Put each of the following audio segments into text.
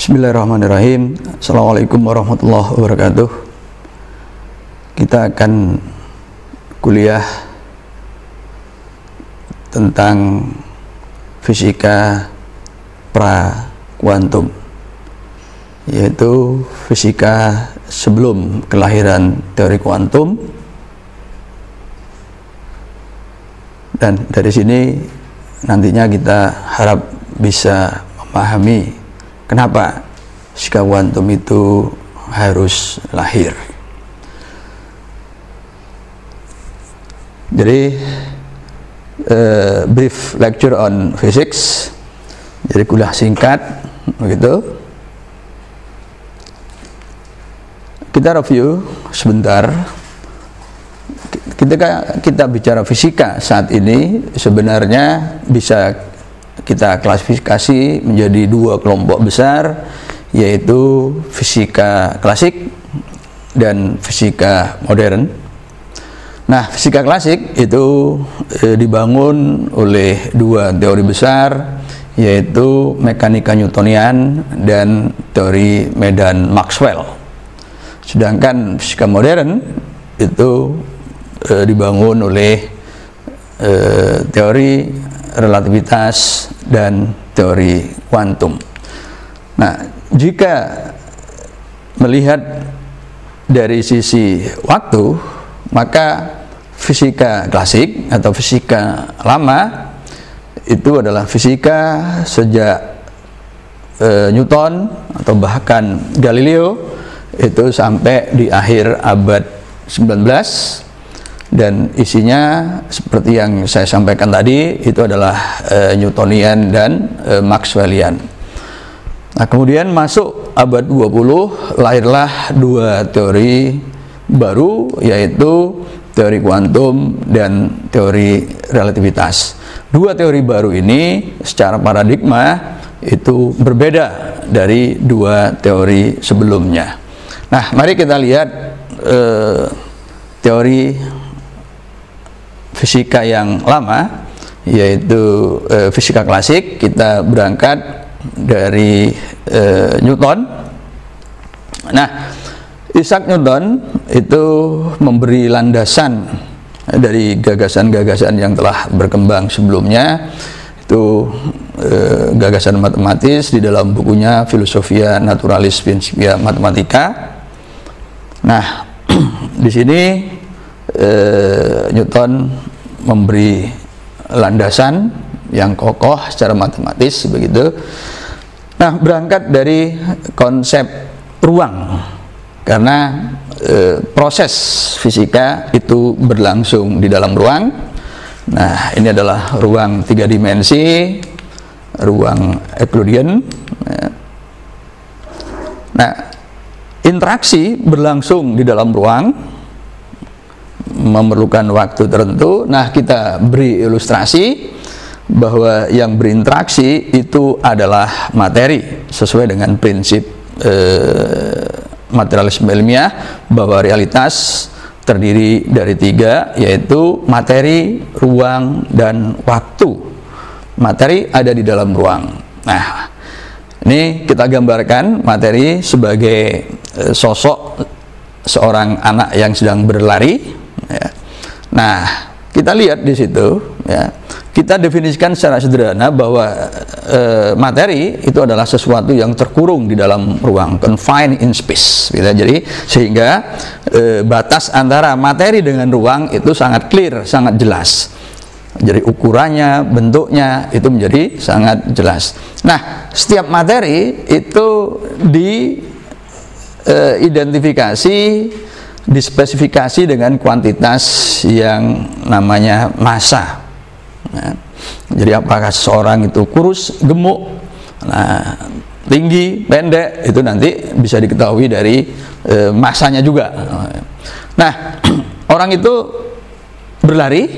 Bismillahirrahmanirrahim. Assalamualaikum warahmatullahi wabarakatuh. Kita akan kuliah tentang fisika pra-kuantum, yaitu fisika sebelum kelahiran teori kuantum. Dan dari sini nantinya kita harap bisa memahami kenapa fisika kuantum itu harus lahir. Jadi brief lecture on physics, jadi kuliah singkat begitu. Kita review sebentar. Ketika kita bicara fisika saat ini, sebenarnya bisa kita klasifikasi menjadi dua kelompok besar, yaitu fisika klasik dan fisika modern. Nah, fisika klasik itu dibangun oleh dua teori besar, yaitu mekanika Newtonian dan teori medan Maxwell. Sedangkan fisika modern itu dibangun oleh teori relativitas dan teori kuantum. Nah, jika melihat dari sisi waktu, maka fisika klasik atau fisika lama itu adalah fisika sejak Newton atau bahkan Galileo itu sampai di akhir abad 19. Dan isinya seperti yang saya sampaikan tadi, itu adalah Newtonian dan Maxwellian. Nah, kemudian masuk abad 20, lahirlah dua teori baru, yaitu teori kuantum dan teori relativitas. Dua teori baru ini secara paradigma itu berbeda dari dua teori sebelumnya. Nah, mari kita lihat teori fisika yang lama, yaitu fisika klasik. Kita berangkat dari Newton. Nah, Isaac Newton itu memberi landasan dari gagasan-gagasan yang telah berkembang sebelumnya. Itu gagasan matematis di dalam bukunya Philosophia Naturalis Principia Mathematica. Nah, di sini Newton memberi landasan yang kokoh secara matematis begitu. Nah, berangkat dari konsep ruang, karena proses fisika itu berlangsung di dalam ruang. Nah, ini adalah ruang 3 dimensi, ruang Euclidean. Nah, interaksi berlangsung di dalam ruang, memerlukan waktu tertentu. Nah, kita beri ilustrasi bahwa yang berinteraksi itu adalah materi, sesuai dengan prinsip materialisme ilmiah, bahwa realitas terdiri dari 3, yaitu materi, ruang, dan waktu. Materi ada di dalam ruang. Nah, ini kita gambarkan materi sebagai sosok seorang anak yang sedang berlari. Ya. Nah, kita lihat di situ, ya, kita definisikan secara sederhana bahwa materi itu adalah sesuatu yang terkurung di dalam ruang, confined in space, gitu. Jadi sehingga batas antara materi dengan ruang itu sangat clear, sangat jelas. Jadi ukurannya, bentuknya itu menjadi sangat jelas. Nah, setiap materi itu diidentifikasi, dispesifikasi dengan kuantitas yang namanya massa. Nah, jadi apakah seseorang itu kurus, gemuk, nah, tinggi, pendek, itu nanti bisa diketahui dari massanya juga. Nah, orang itu berlari.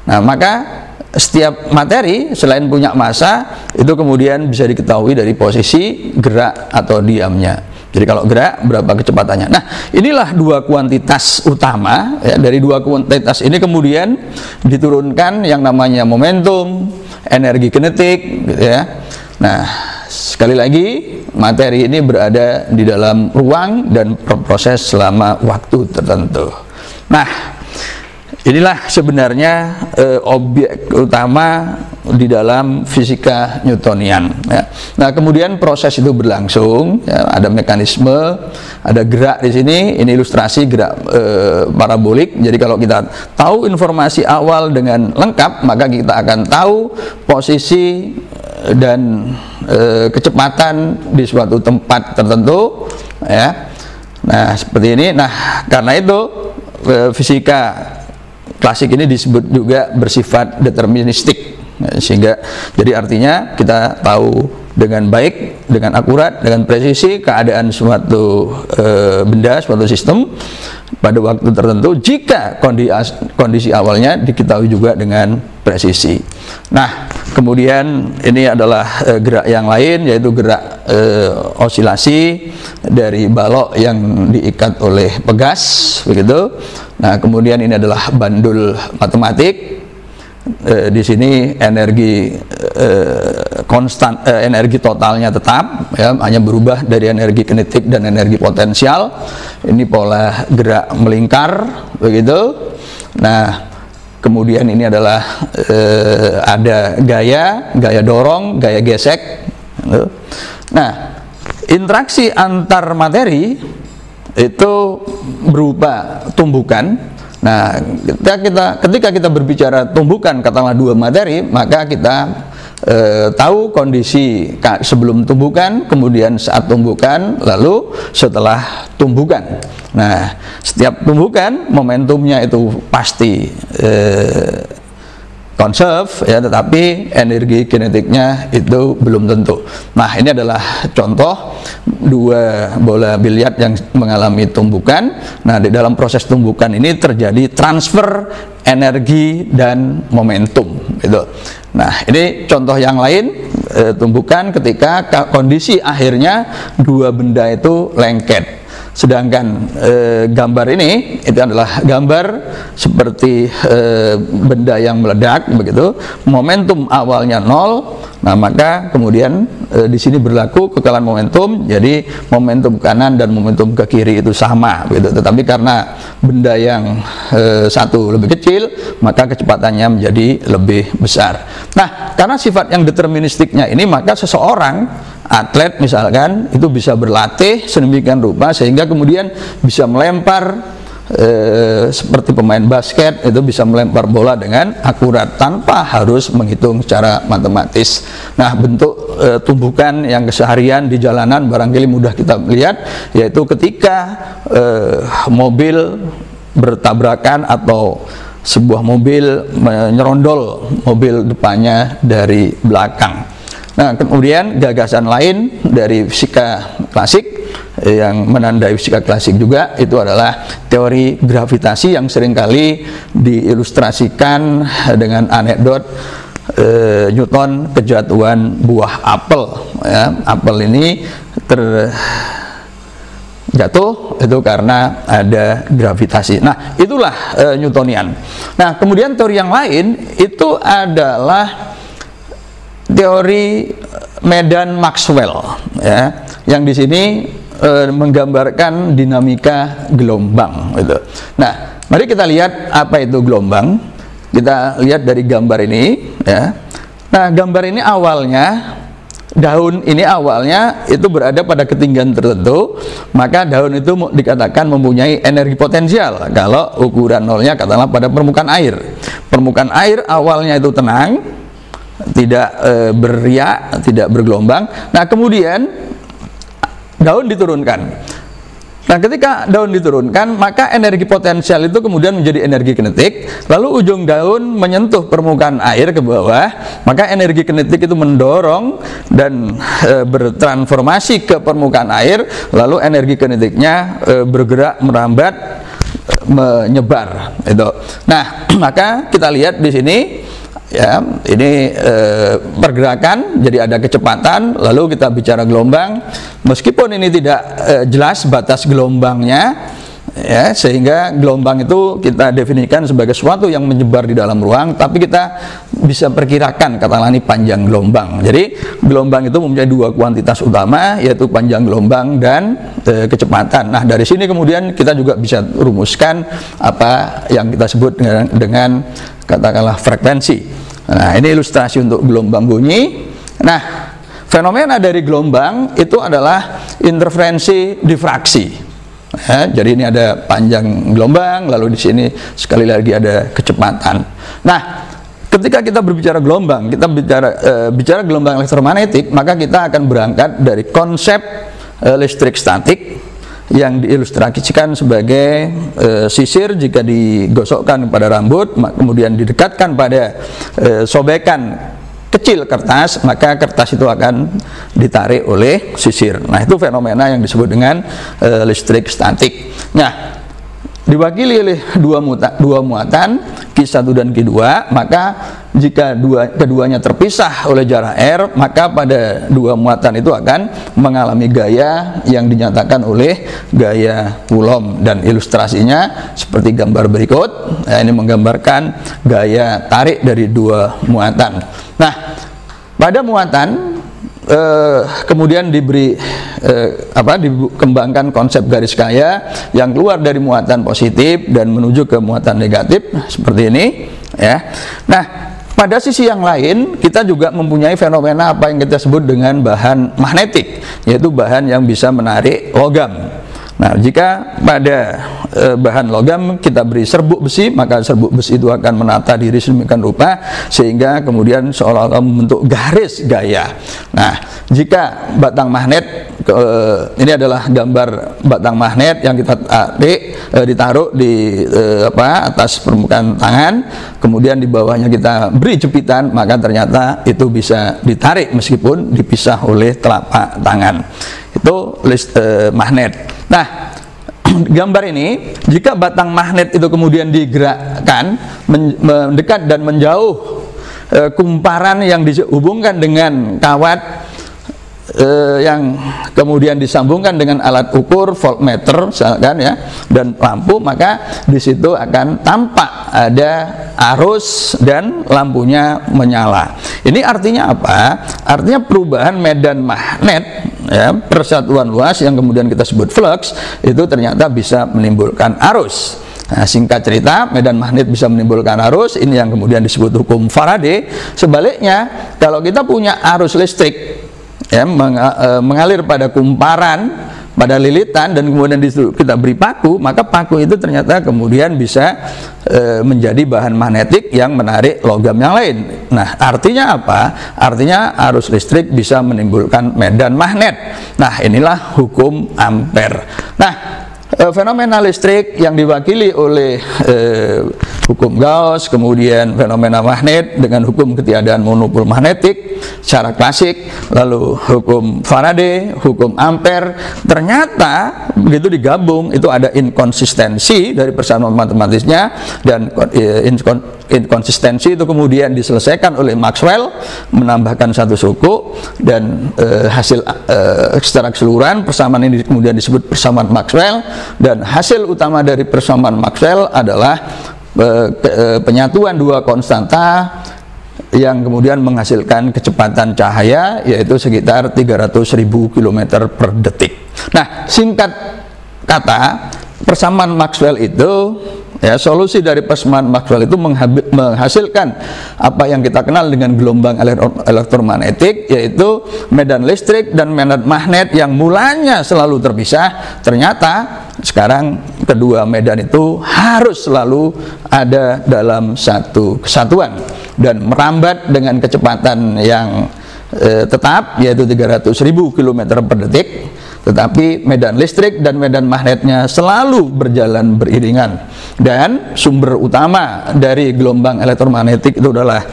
Nah, maka setiap materi selain punya massa itu kemudian bisa diketahui dari posisi gerak atau diamnya. Jadi kalau gerak, berapa kecepatannya. Nah, inilah dua kuantitas utama, ya. Dari dua kuantitas ini kemudian diturunkan yang namanya momentum, energi kinetik, gitu ya. Nah, sekali lagi, materi ini berada di dalam ruang dan berproses selama waktu tertentu. Nah, inilah sebenarnya objek utama di dalam fisika Newtonian. Ya. Nah, kemudian proses itu berlangsung, ya, ada mekanisme, ada gerak di sini. Ini ilustrasi gerak parabolik. Jadi kalau kita tahu informasi awal dengan lengkap, maka kita akan tahu posisi dan kecepatan di suatu tempat tertentu. Ya. Nah, seperti ini. Nah, karena itu fisika klasik ini disebut juga bersifat deterministik, sehingga jadi artinya kita tahu dengan baik, dengan akurat, dengan presisi keadaan suatu benda, suatu sistem pada waktu tertentu jika kondisi awalnya diketahui juga dengan presisi. Nah, kemudian ini adalah gerak yang lain, yaitu gerak osilasi dari balok yang diikat oleh pegas, begitu. Nah, kemudian ini adalah bandul matematik. Di sini energi konstan, energi totalnya tetap, ya, hanya berubah dari energi kinetik dan energi potensial. Ini pola gerak melingkar, begitu. Nah, kemudian ini adalah ada gaya dorong, gaya gesek. Nah, interaksi antar materi itu berupa tumbukan. Nah, ketika kita berbicara tumbukan, katakanlah dua materi, maka kita tahu kondisi sebelum tumbukan, kemudian saat tumbukan, lalu setelah tumbukan. Nah, setiap tumbukan momentumnya itu pasti conserve, ya, tetapi energi kinetiknya itu belum tentu. Nah, ini adalah contoh dua bola biliar yang mengalami tumbukan. Nah, di dalam proses tumbukan ini terjadi transfer energi dan momentum, gitu. Nah, ini contoh yang lain, tumbukan ketika kondisi akhirnya dua benda itu lengket. Sedangkan gambar ini itu adalah gambar seperti benda yang meledak, begitu. Momentum awalnya 0. Nah, maka kemudian di sini berlaku kekalahan momentum. Jadi momentum kanan dan momentum ke kiri itu sama, begitu. Tetapi karena benda yang satu lebih kecil, maka kecepatannya menjadi lebih besar. Nah, karena sifat yang deterministiknya ini, maka seseorang atlet misalkan itu bisa berlatih sedemikian rupa sehingga kemudian bisa melempar seperti pemain basket itu bisa melempar bola dengan akurat tanpa harus menghitung secara matematis. Nah, bentuk tumbukan yang keseharian di jalanan barangkali mudah kita lihat, yaitu ketika mobil bertabrakan atau sebuah mobil menyerondol mobil depannya dari belakang. Nah, kemudian gagasan lain dari fisika klasik yang menandai fisika klasik juga itu adalah teori gravitasi yang seringkali diilustrasikan dengan anekdot Newton kejatuhan buah apel. Ya, apel ini terjatuh itu karena ada gravitasi. Nah, itulah Newtonian. Nah, kemudian teori yang lain itu adalah teori medan Maxwell, ya, yang di sini menggambarkan dinamika gelombang, gitu. Nah, mari kita lihat apa itu gelombang. Kita lihat dari gambar ini, ya. Nah, gambar ini awalnya daun ini awalnya itu berada pada ketinggian tertentu, maka daun itu dikatakan mempunyai energi potensial kalau ukuran nolnya katakanlah pada permukaan air. Permukaan air awalnya itu tenang, tidak beriak, tidak bergelombang. Nah, kemudian daun diturunkan. Nah, ketika daun diturunkan, maka energi potensial itu kemudian menjadi energi kinetik. Lalu ujung daun menyentuh permukaan air ke bawah, maka energi kinetik itu mendorong dan bertransformasi ke permukaan air. Lalu energi kinetiknya bergerak, merambat, menyebar. Itu. Nah, maka kita lihat di sini. Ya, ini pergerakan, jadi ada kecepatan, lalu kita bicara gelombang. Meskipun ini tidak jelas batas gelombangnya, ya, sehingga gelombang itu kita definisikan sebagai sesuatu yang menyebar di dalam ruang, tapi kita bisa perkirakan katakanlah ini panjang gelombang. Jadi gelombang itu mempunyai dua kuantitas utama, yaitu panjang gelombang dan kecepatan. Nah, dari sini kemudian kita juga bisa rumuskan apa yang kita sebut dengan katakanlah frekuensi. Nah, ini ilustrasi untuk gelombang bunyi. Nah, fenomena dari gelombang itu adalah interferensi difraksi. Ya, jadi ini ada panjang gelombang, lalu di sini sekali lagi ada kecepatan. Nah, ketika kita berbicara gelombang, kita bicara gelombang elektromagnetik, maka kita akan berangkat dari konsep listrik statik yang diilustrasikan sebagai sisir jika digosokkan pada rambut, kemudian didekatkan pada sobekan kecil kertas, maka kertas itu akan ditarik oleh sisir. Nah, itu fenomena yang disebut dengan listrik statik. Nah, diwakili oleh dua muatan Q1 dan Q2, maka jika keduanya terpisah oleh jarak R, maka pada dua muatan itu akan mengalami gaya yang dinyatakan oleh gaya Coulomb, dan ilustrasinya seperti gambar berikut. Nah, ini menggambarkan gaya tarik dari dua muatan. Nah, pada muatan kemudian dikembangkan konsep garis kaya yang keluar dari muatan positif dan menuju ke muatan negatif seperti ini, ya. Nah, pada sisi yang lain kita juga mempunyai fenomena apa yang kita sebut dengan bahan magnetik, yaitu bahan yang bisa menarik logam. Nah, jika pada bahan logam kita beri serbuk besi, maka serbuk besi itu akan menata diri sedemikian rupa sehingga kemudian seolah-olah membentuk garis gaya. Nah, jika batang magnet, ini adalah gambar batang magnet yang kita ditaruh di atas permukaan tangan, kemudian di bawahnya kita beri jepitan, maka ternyata itu bisa ditarik meskipun dipisah oleh telapak tangan. Itu magnet. Nah, gambar ini, jika batang magnet itu kemudian digerakkan mendekat dan menjauh kumparan yang dihubungkan dengan kawat yang kemudian disambungkan dengan alat ukur voltmeter misalkan, ya, dan lampu, maka di situ akan tampak ada arus dan lampunya menyala. Ini artinya apa? Artinya perubahan medan magnet, ya, persatuan luas yang kemudian kita sebut flux, itu ternyata bisa menimbulkan arus. Nah, singkat cerita, medan magnet bisa menimbulkan arus, ini yang kemudian disebut hukum Faraday. Sebaliknya, kalau kita punya arus listrik, ya, mengalir pada kumparan, pada lilitan, dan kemudian kita beri paku, maka paku itu ternyata kemudian bisa menjadi bahan magnetik yang menarik logam yang lain. Nah, artinya apa? Artinya arus listrik bisa menimbulkan medan magnet. Nah, inilah hukum Ampere. Nah, fenomena listrik yang diwakili oleh hukum Gauss, kemudian fenomena magnet dengan hukum ketiadaan monopol magnetik secara klasik, lalu hukum Faraday, hukum Ampere, ternyata begitu digabung itu ada inkonsistensi dari persamaan matematisnya, dan inkonsistensi itu kemudian diselesaikan oleh Maxwell, menambahkan satu suku, dan hasil secara keseluruhan persamaan ini kemudian disebut persamaan Maxwell, dan hasil utama dari persamaan Maxwell adalah penyatuan dua konstanta yang kemudian menghasilkan kecepatan cahaya yaitu sekitar 300.000 km per detik. Nah, singkat kata, persamaan Maxwell itu, ya, solusi dari persamaan Maxwell itu menghasilkan apa yang kita kenal dengan gelombang elektromagnetik, yaitu medan listrik dan medan magnet yang mulanya selalu terpisah, ternyata sekarang kedua medan itu harus selalu ada dalam satu kesatuan dan merambat dengan kecepatan yang tetap, yaitu 300.000 km per detik. Tetapi medan listrik dan medan magnetnya selalu berjalan beriringan, dan sumber utama dari gelombang elektromagnetik itu adalah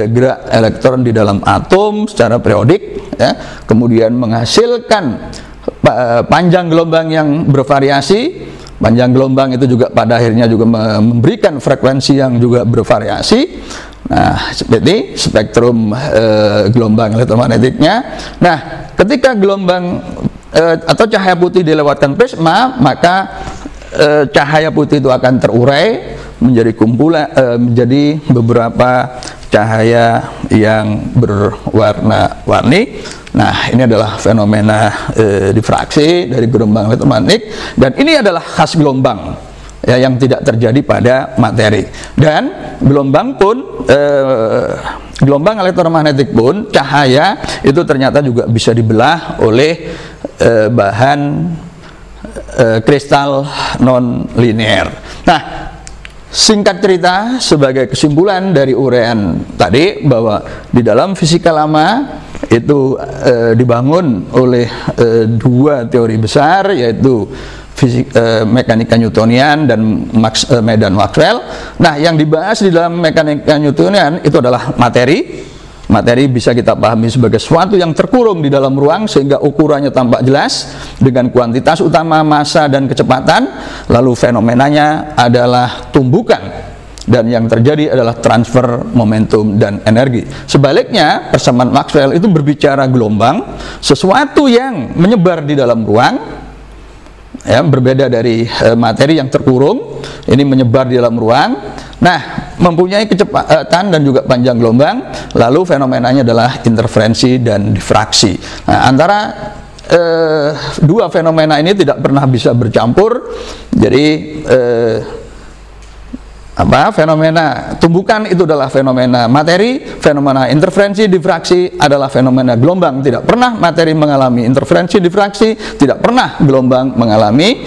gerak elektron di dalam atom secara periodik, ya, kemudian menghasilkan panjang gelombang yang bervariasi. Panjang gelombang itu juga pada akhirnya juga memberikan frekuensi yang juga bervariasi. Nah, seperti spektrum gelombang elektromagnetiknya. Nah, ketika gelombang atau cahaya putih dilewatkan prisma, maka cahaya putih itu akan terurai menjadi kumpulan, menjadi beberapa cahaya yang berwarna-warni. Nah, ini adalah fenomena difraksi dari gelombang elektromagnetik, dan ini adalah khas gelombang ya, yang tidak terjadi pada materi. Dan gelombang pun gelombang elektromagnetik pun, cahaya itu ternyata juga bisa dibelah oleh bahan kristal non linear. Nah, singkat cerita, sebagai kesimpulan dari uraian tadi, bahwa di dalam fisika lama itu dibangun oleh dua teori besar, yaitu mekanika Newtonian dan medan Maxwell. Nah, yang dibahas di dalam mekanika Newtonian itu adalah materi. Materi bisa kita pahami sebagai sesuatu yang terkurung di dalam ruang sehingga ukurannya tampak jelas dengan kuantitas utama, massa dan kecepatan. Lalu fenomenanya adalah tumbukan, dan yang terjadi adalah transfer momentum dan energi. Sebaliknya, persamaan Maxwell itu berbicara gelombang, sesuatu yang menyebar di dalam ruang, ya, berbeda dari materi yang terkurung. Ini menyebar di dalam ruang, nah, mempunyai kecepatan dan juga panjang gelombang. Lalu fenomenanya adalah interferensi dan difraksi. Nah, antara dua fenomena ini tidak pernah bisa bercampur. Jadi fenomena tumbukan itu adalah fenomena materi, fenomena interferensi difraksi adalah fenomena gelombang. Tidak pernah materi mengalami interferensi difraksi, tidak pernah gelombang mengalami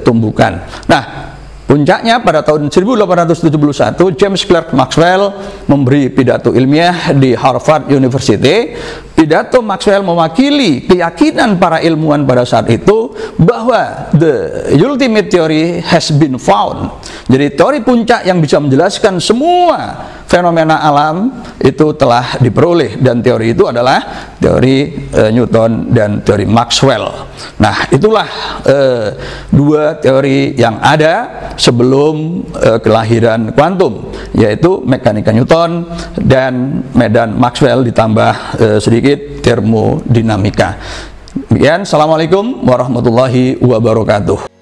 tumbukan. Nah, puncaknya pada tahun 1871 James Clerk Maxwell memberi pidato ilmiah di Harvard University. Pidato Maxwell mewakili keyakinan para ilmuwan pada saat itu bahwa the ultimate theory has been found. Jadi teori puncak yang bisa menjelaskan semua fenomena alam itu telah diperoleh, dan teori itu adalah teori Newton dan teori Maxwell. Nah, itulah dua teori yang ada sebelum kelahiran kuantum, yaitu mekanika Newton dan medan Maxwell ditambah sedikit termodinamika. Demikian, assalamualaikum warahmatullahi wabarakatuh.